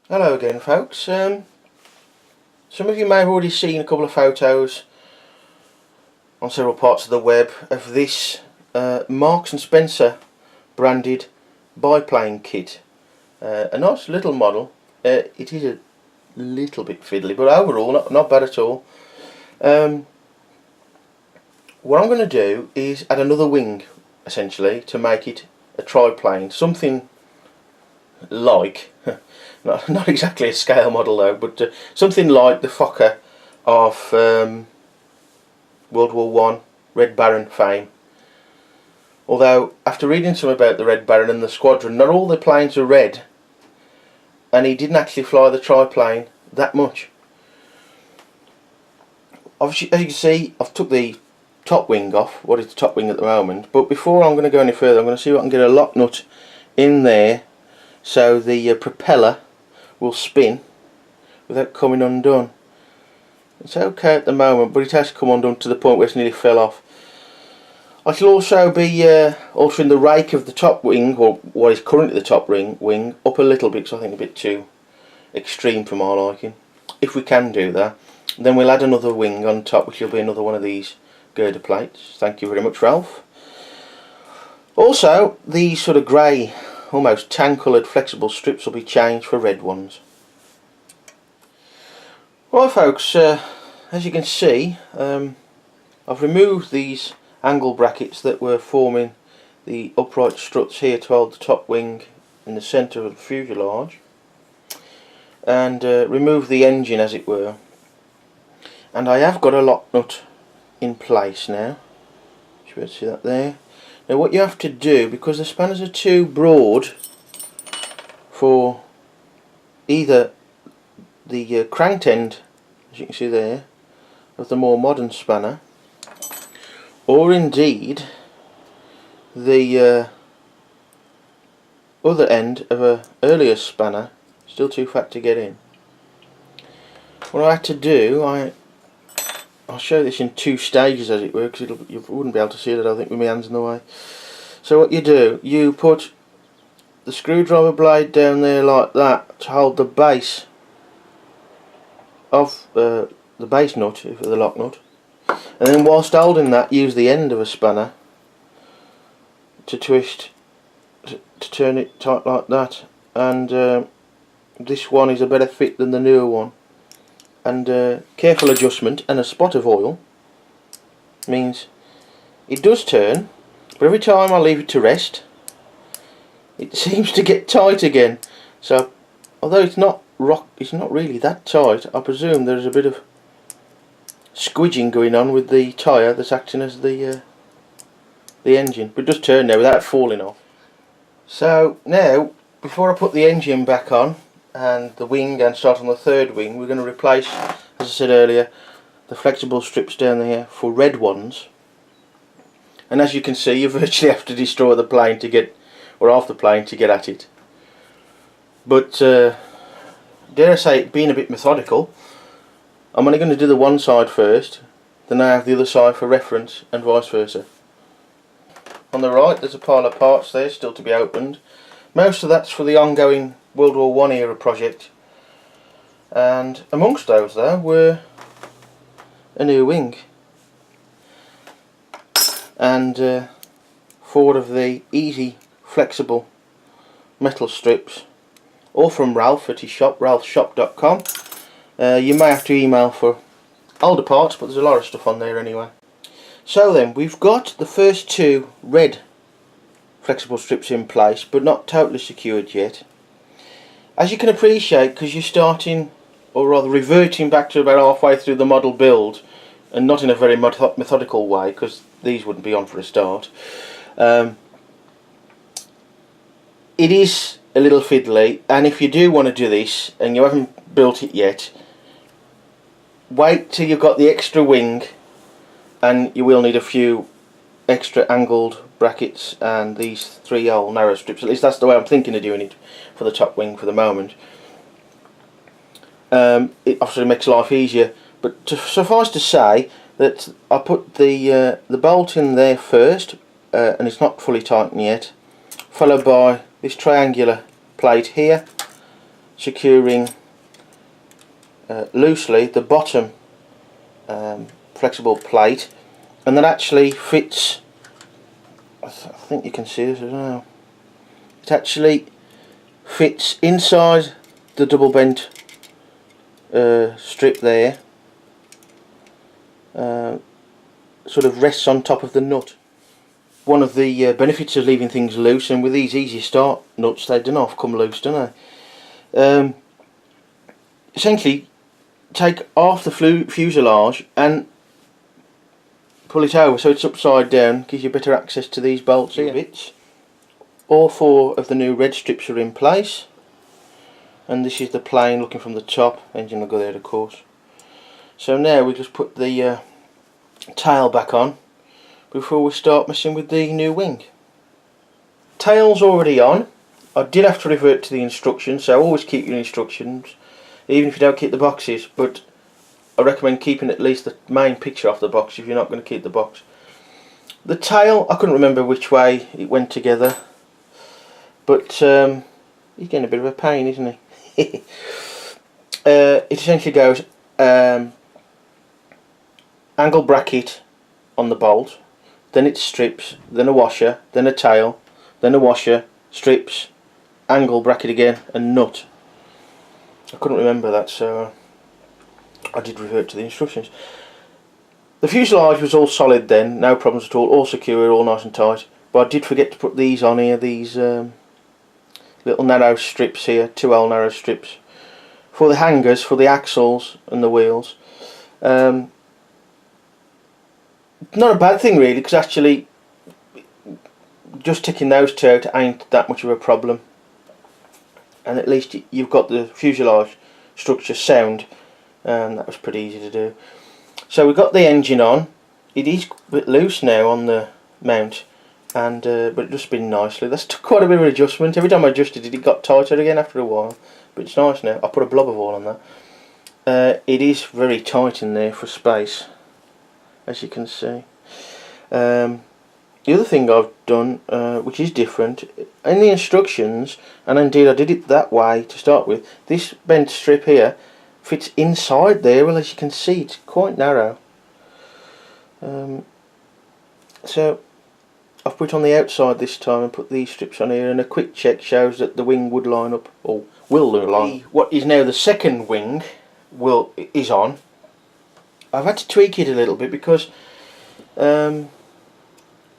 Hello again, folks. Some of you may have already seen a couple of photos on several parts of the web of this Marks and Spencer branded biplane kit. A nice little model. It is a little bit fiddly, but overall not bad at all. What I'm going to do is add another wing, essentially, to make it a triplane. Something like, not exactly a scale model though, but something like the Fokker of World War One Red Baron fame. Although, after reading some about the Red Baron and the squadron, not all the planes are red, and he didn't actually fly the triplane that much. Obviously, as you can see, I've took the top wing off, what is the top wing at the moment, but before I'm going to go any further, I'm going to see if I can get a lock nut in there so the propeller will spin without coming undone. It's okay at the moment, but it has come undone to the point where it's nearly fell off. I shall also be altering the rake of the top wing, or what is currently the top wing, up a little bit, because I think it's a bit too extreme for my liking. If we can do that, then we'll add another wing on top, which will be another one of these girder plates. Thank you very much, Ralph. Also, these sort of grey, almost tan coloured flexible strips will be changed for red ones. Right, folks, as you can see, I've removed these angle brackets that were forming the upright struts here to hold the top wing in the centre of the fuselage, and removed the engine, as it were. And I have got a lock nut in place now. You should be able to see that there. Now what you have to do, because the spanners are too broad for either the cranked end, as you can see there, of the more modern spanner, or indeed the other end of an earlier spanner, still too fat to get in. What I had to do, I'll show this in two stages, as it were, because you wouldn't be able to see it, I think, with my hands in the way. So what you do, you put the screwdriver blade down there like that to hold the base of the base nut, the lock nut, and then whilst holding that, use the end of a spanner to twist, to turn it tight like that. And this one is a better fit than the newer one. And careful adjustment and a spot of oil means it does turn, but every time I leave it to rest, it seems to get tight again. So, although it's not really that tight, I presume there's a bit of squidging going on with the tyre that's acting as the engine. But it does turn now without falling off. So now, before I put the engine back on and the wing and start on the third wing, we're going to replace, as I said earlier, the flexible strips down there for red ones. And as you can see, you virtually have to destroy the plane to get, or half the plane to get at it. But dare I say, being a bit methodical, I'm only going to do the one side first, then I have the other side for reference, and vice versa. On the right, there's a pile of parts there still to be opened. Most of that's for the ongoing World War One era project, and amongst those there were a new wing and 4 of the easy flexible metal strips, all from Ralph at his shop, ralphshop.com. You may have to email for older parts, but there's a lot of stuff on there anyway. So then, we've got the first 2 red flexible strips in place, but not totally secured yet. As you can appreciate, because you're starting, or rather reverting back to about halfway through the model build, and not in a very methodical way, because these wouldn't be on for a start, it is a little fiddly. And if you do want to do this and you haven't built it yet, wait till you've got the extra wing, and you will need a few extra angled brackets and these 3 old narrow strips. At least that's the way I'm thinking of doing it for the top wing for the moment. It obviously makes life easier, but suffice to say that I put the bolt in there first, and it's not fully tightened yet, followed by this triangular plate here, securing loosely the bottom flexible plate, and that actually fits. I think you can see this as well. It actually fits inside the double bent strip there, sort of rests on top of the nut. One of the benefits of leaving things loose, and with these easy start nuts they don't half come loose, don't they? Essentially take off the fuselage and pull it over so it's upside down, gives you better access to these bolts here. Bits. All 4 of the new red strips are in place, and this is the plane looking from the top. Engine will go there of course. So now we just put the tail back on before we start messing with the new wing. Tail's already on. I did have to revert to the instructions, so always keep your instructions even if you don't keep the boxes, but I recommend keeping at least the main picture off the box if you're not going to keep the box. The tail, I couldn't remember which way it went together, but he's getting a bit of a pain, isn't he? It essentially goes angle bracket on the bolt, then it's strips, then a washer, then a tail, then a washer, strips, angle bracket again, and nut. I couldn't remember that, so I did revert to the instructions. The fuselage was all solid then, no problems at all secure, all nice and tight, but I did forget to put these on here, these little narrow strips here, 2L narrow strips, for the hangers, for the axles and the wheels. Not a bad thing really, because actually just taking those 2 out ain't that much of a problem, and at least you've got the fuselage structure sound. That was pretty easy to do. So we've got the engine on. It is a bit loose now on the mount, and but it just been nicely. That's took quite a bit of an adjustment. Every time I adjusted it, it got tighter again after a while, but it's nice now. I put a blob of oil on that. It is very tight in there for space, as you can see. The other thing I've done, which is different, in the instructions, and indeed I did it that way to start with, this bent strip here fits inside there. Well, as you can see, it's quite narrow. So I've put on the outside this time and put these strips on here, and a quick check shows that the wing would line up, or will line. What is now the second wing is on. I've had to tweak it a little bit because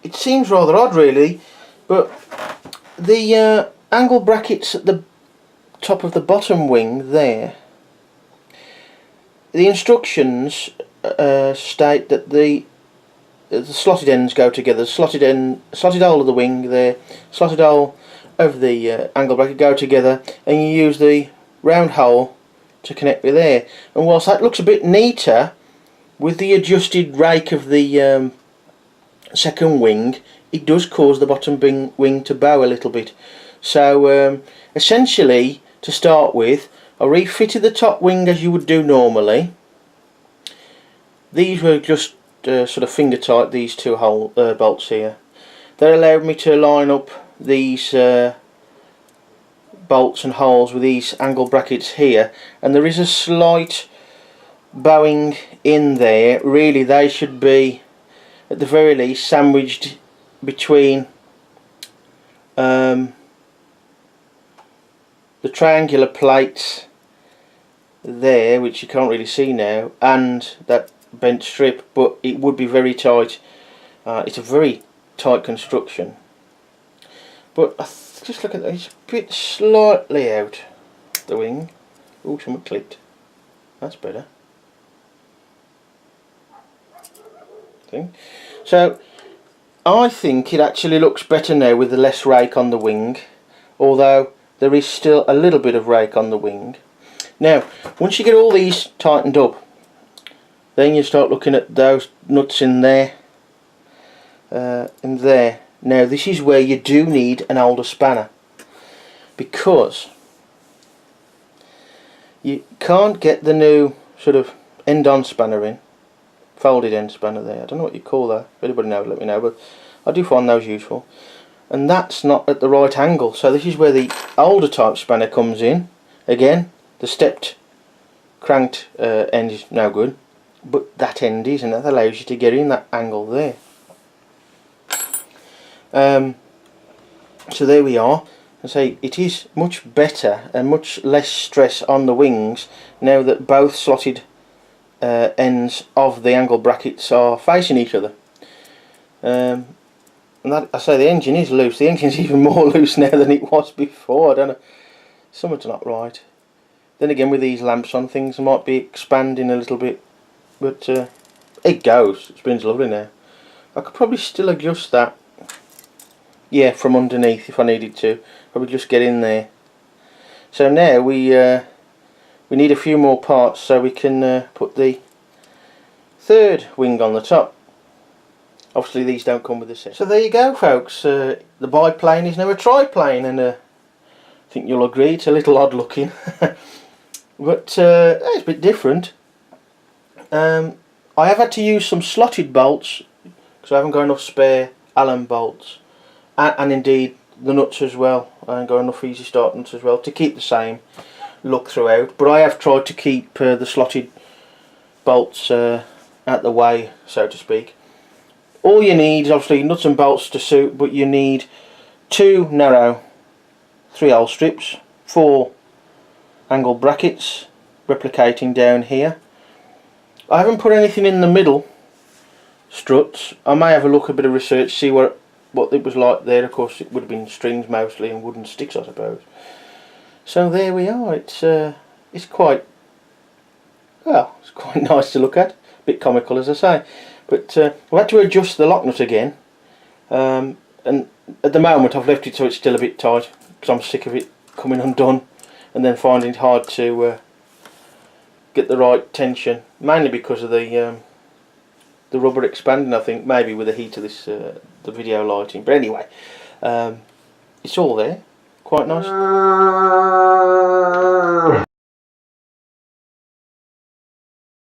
it seems rather odd really, but the angle brackets at the top of the bottom wing there, the instructions state that the slotted ends go together. The slotted hole of the wing there, slotted hole of the angle bracket go together, and you use the round hole to connect with there. And whilst that looks a bit neater with the adjusted rake of the second wing, it does cause the bottom wing to bow a little bit. So essentially, to start with, I refitted the top wing as you would do normally. These were just sort of finger tight, these 2 bolts here. That allowed me to line up these bolts and holes with these angle brackets here, and there is a slight bowing in there. Really they should be at the very least sandwiched between the triangular plates there, which you can't really see now, and that bent strip, but it would be very tight. It's a very tight construction, but just look at that, it's a bit slightly out the wing. Oh, something clicked. That's better. So I think it actually looks better now with the less rake on the wing, although there is still a little bit of rake on the wing. Now once you get all these tightened up, then you start looking at those nuts in there and there. Now this is where you do need an older spanner, because you can't get the new sort of end-on spanner in, folded end spanner there. I don't know what you call that. If anybody knows, let me know, but I do find those useful. And that's not at the right angle, so this is where the older type spanner comes in, Again, the stepped cranked end is no good, but that end is, and that allows you to get in that angle there. So there we are. I say it is much better and much less stress on the wings now that both slotted ends of the angle brackets are facing each other. And that, I say, the engine is loose. The engine's even more loose now than it was before. I don't know, something's not right. Then again, with these lamps on, things might be expanding a little bit, but it goes. It spins lovely now. I could probably still adjust that, yeah, from underneath if I needed to. Probably just get in there. So now we need a few more parts so we can put the third wing on the top. Obviously these don't come with the set. So there you go, folks. The biplane is now a triplane, and I think you'll agree it's a little odd looking. But it's a bit different. I have had to use some slotted bolts because I haven't got enough spare Allen bolts, and indeed the nuts as well. I haven't got enough easy start nuts as well to keep the same look throughout. But I have tried to keep the slotted bolts out the way, so to speak. All you need is obviously nuts and bolts to suit, but you need 2 narrow 3/0 strips, 4 angle brackets replicating down here. I haven't put anything in the middle struts. I may have a look, a bit of research, see what it was like there. Of course it would have been strings mostly and wooden sticks, I suppose. So there we are. It's quite, well, it's quite nice to look at. A bit comical, as I say. But I've had to adjust the lock nut again, and at the moment I've left it so it's still a bit tight because I'm sick of it coming undone and then finding it hard to get the right tension, mainly because of the rubber expanding, I think, maybe with the heat of this the video lighting. But anyway, it's all there, quite nice.